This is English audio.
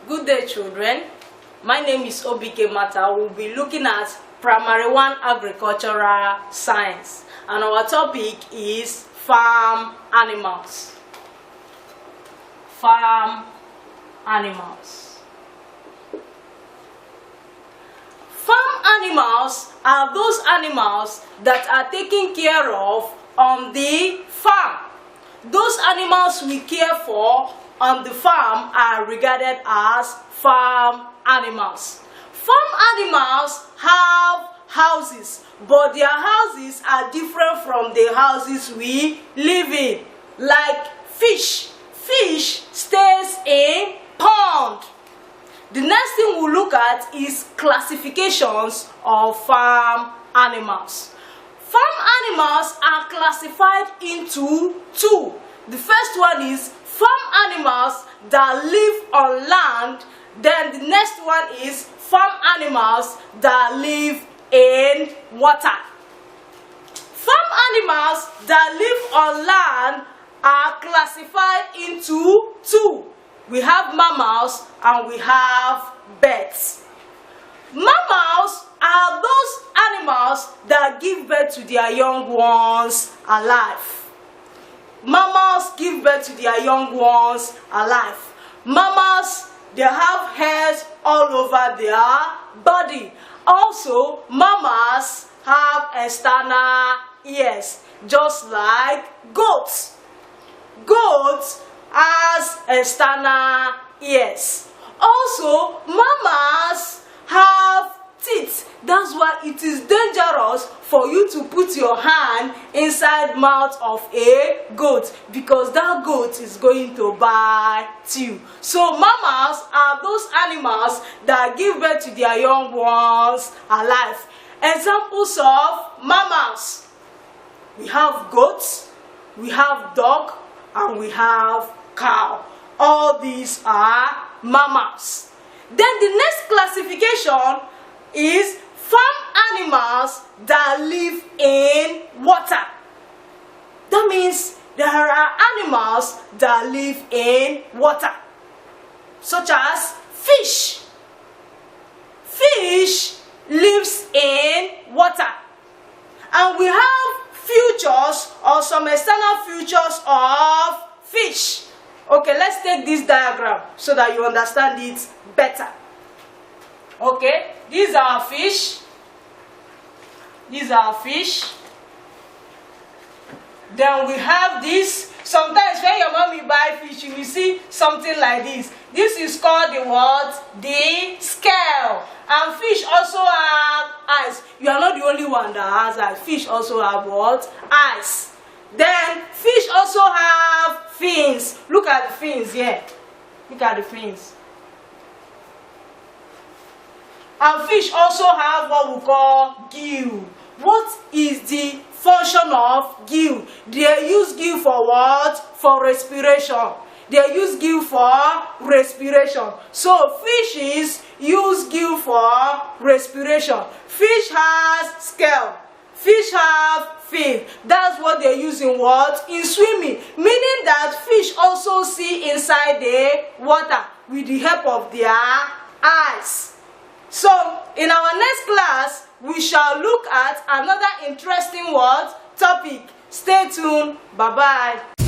Good day, children. My name is Obike Mata. We'll be looking at Primary 1 Agricultural Science, and our topic is farm animals. Farm animals. Farm animals are those animals that are taken care of on the farm. Those animals we care for on the farm are regarded as farm animals. Farm animals have houses, but their houses are different from the houses we live in. Like fish. Fish stays in pond. The next thing we'll look at is classifications of farm animals. Farm animals are classified into two. The first one is farm animals that live on land. Then the next one is farm animals that live in water. Farm animals that live on land are classified into two. We have mammals and we have birds. Mammals are those animals that give birth to their young ones alive. Mammals give birth to their young ones alive. Mammals, they have hairs all over their body. Also, mammals have external ears, just like goats. Goats has external ears. Also, mammals have teeth. That's why it is dangerous for you to put your hand inside the mouth of a goat, because that goat is going to bite you. So mammals are those animals that give birth to their young ones alive. Examples of mammals: we have goats, we have dog, and we have cow. All these are mammals. Then the next classification is farm animals that live in water. That means there are animals that live in water, such as fish. Fish lives in water. And we have features or some external features of fish. Okay, let's take this diagram so that you understand it better. Okay, these are fish. These are fish. Then we have this. Sometimes when your mommy buy fish, you will see something like this. This is called the what? The scale. And fish also have eyes. You are not the only one that has eyes. Fish also have what? Eyes. Then fish also have fins. Look at the fins here. Look at the fins. And fish also have what we call gill. What is the function of gill? They use gill for what? For respiration. They use gill for respiration. So fishes use gill for respiration. Fish has scale. Fish have fin. That's what they use in what? In swimming. Meaning that fish also see inside the water with the help of their eyes. So, in our next class, we shall look at another interesting topic. Stay tuned. Bye-bye.